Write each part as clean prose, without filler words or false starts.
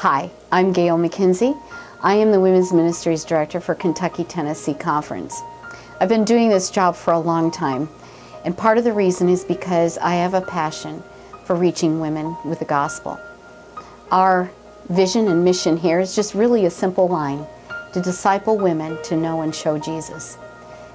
Hi, I'm Gail McKenzie. I am the Women's Ministries Director for Kentucky Tennessee Conference. I've been doing this job for a long time, and part of the reason is because I have a passion for reaching women with the gospel. Our vision and mission here is just really a simple line: to disciple women to know and show Jesus.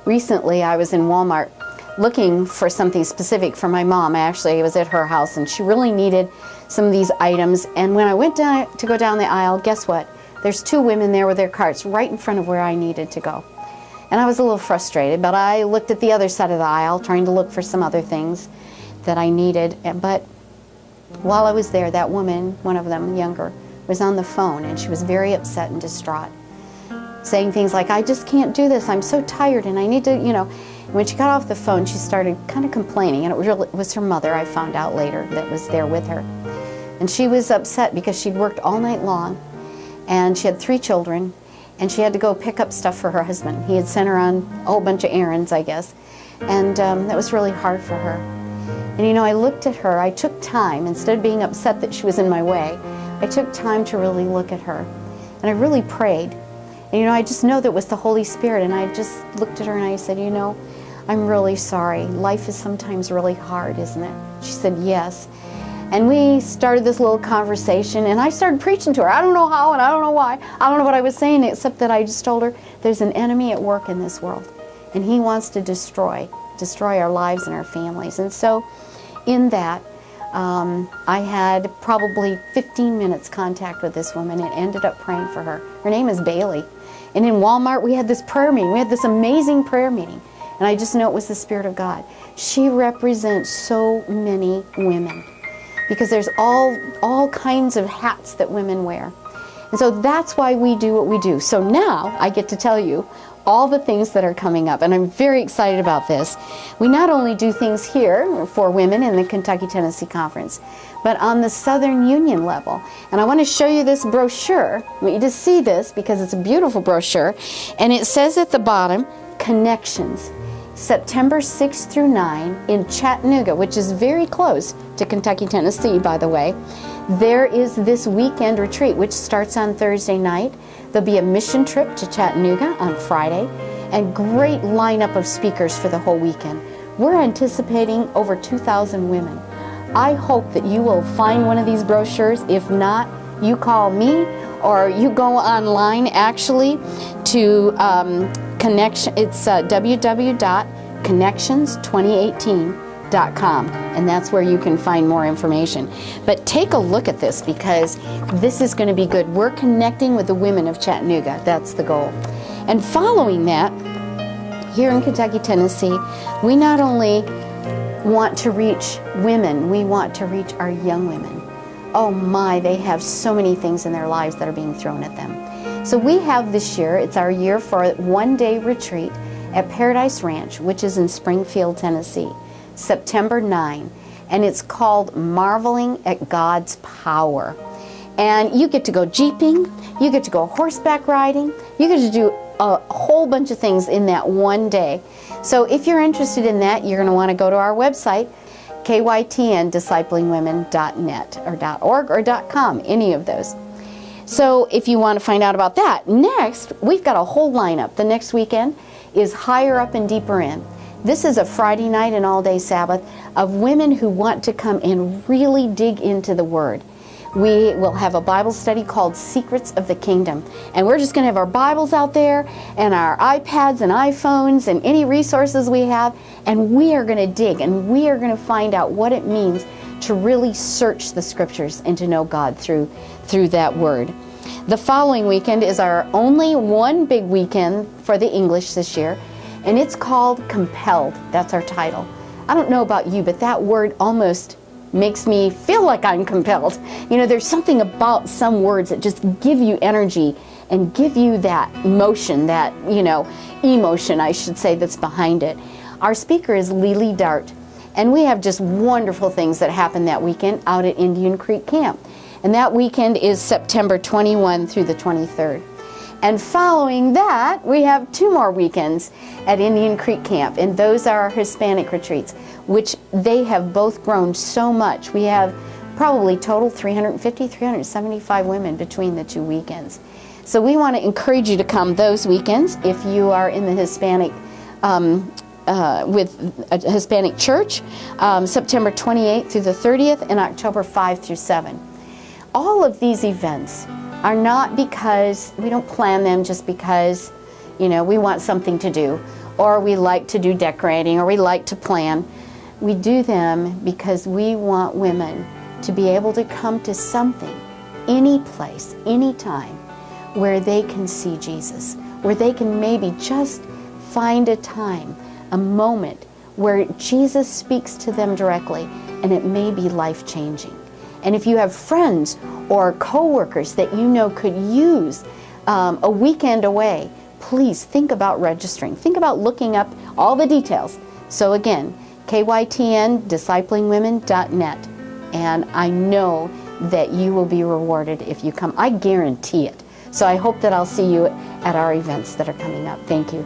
Recently, I was in Walmart looking for something specific for my mom. I was at her house, and she really needed some of these items. And when I went down to go down the aisle, guess what? There's two women there with their carts right in front of where I needed to go. And I was a little frustrated, but I looked at the other side of the aisle trying to look for some other things that I needed. But while I was there, that woman, one of them, younger, was on the phone, and she was very upset and distraught, saying things like, "I just can't do this. I'm so tired, and I need to, When she got off the phone, she started kind of complaining, and it was her mother, I found out later, that was there with her. And she was upset because she'd worked all night long, and she had 3 children, and she had to go pick up stuff for her husband. He had sent her on a whole bunch of errands, I guess, and that was really hard for her. And I looked at her. I took time, instead of being upset that she was in my way, I took time to really look at her, and I really prayed. And I just know that it was the Holy Spirit, and I just looked at her and I said, "I'm really sorry. Life is sometimes really hard, isn't it?" She said, "Yes." And we started this little conversation, and I started preaching to her. I don't know how, and I don't know why. I don't know what I was saying, except that I just told her there's an enemy at work in this world, and he wants to destroy our lives and our families. And so in that, I had probably 15 minutes contact with this woman and ended up praying for her. Her name is Bailey. And in Walmart, we had this prayer meeting. We had this amazing prayer meeting. And I just know it was the Spirit of God. She represents so many women, because there's all kinds of hats that women wear. And so that's why we do what we do. So now I get to tell you all the things that are coming up, and I'm very excited about this. We not only do things here for women in the Kentucky Tennessee Conference, but on the Southern Union level. And I want to show you this brochure. I want you to see this because it's a beautiful brochure. And it says at the bottom, Connections, September 6 through 9 in Chattanooga, which is very close to Kentucky, Tennessee, by the way. There is this weekend retreat, which starts on Thursday night. There'll be a mission trip to Chattanooga on Friday, and great lineup of speakers for the whole weekend. We're anticipating over 2,000 women. I hope that you will find one of these brochures. If not, you call me, or you go online actually to Connection. It's www.connections2018.com, and that's where you can find more information. But take a look at this, because this is going to be good. We're connecting with the women of Chattanooga. That's the goal. And following that, here in Kentucky, Tennessee, we not only want to reach women, we want to reach our young women. Oh my, they have so many things in their lives that are being thrown at them. So we have this year, it's our year for a one-day retreat at Paradise Ranch, which is in Springfield, Tennessee, September 9, and it's called Marveling at God's Power. And you get to go jeeping, you get to go horseback riding, you get to do a whole bunch of things in that one day. So if you're interested in that, you're going to want to go to our website, kytndisciplingwomen.net or .org or .com, any of those. So if you want to find out about that, next, we've got a whole lineup. The next weekend is Higher Up and Deeper In. This is a Friday night and all-day Sabbath of women who want to come and really dig into the Word. We will have a Bible study called Secrets of the Kingdom. And we're just going to have our Bibles out there and our iPads and iPhones and any resources we have. And we are going to dig, and we are going to find out what it means to really search the Scriptures and to know God through that Word. The following weekend is our only one big weekend for the English this year, and it's called Compelled. That's our title. I don't know about you, but that word almost makes me feel like I'm compelled. There's something about some words that just give you energy and give you that motion, that, emotion, I should say, that's behind it. Our speaker is Lily Dart, and we have just wonderful things that happen that weekend out at Indian Creek Camp. And that weekend is September 21 through the 23rd. And following that, we have 2 more weekends at Indian Creek Camp, and those are our Hispanic retreats, which they have both grown so much. We have probably total 350, 375 women between the 2 weekends. So we want to encourage you to come those weekends if you are in the Hispanic, with a Hispanic church, September 28th through the 30th and October 5 through 7. All of these events are not because, we don't plan them just because, you know, we want something to do, or we like to do decorating, or we like to plan. We do them because we want women to be able to come to something, any place, any time, where they can see Jesus, where they can maybe just find a time, a moment where Jesus speaks to them directly, and it may be life-changing. And if you have friends or co-workers that you know could use a weekend away, please think about registering. Think about looking up all the details. So again, kytndisciplingwomen.net. And I know that you will be rewarded if you come. I guarantee it. So I hope that I'll see you at our events that are coming up. Thank you.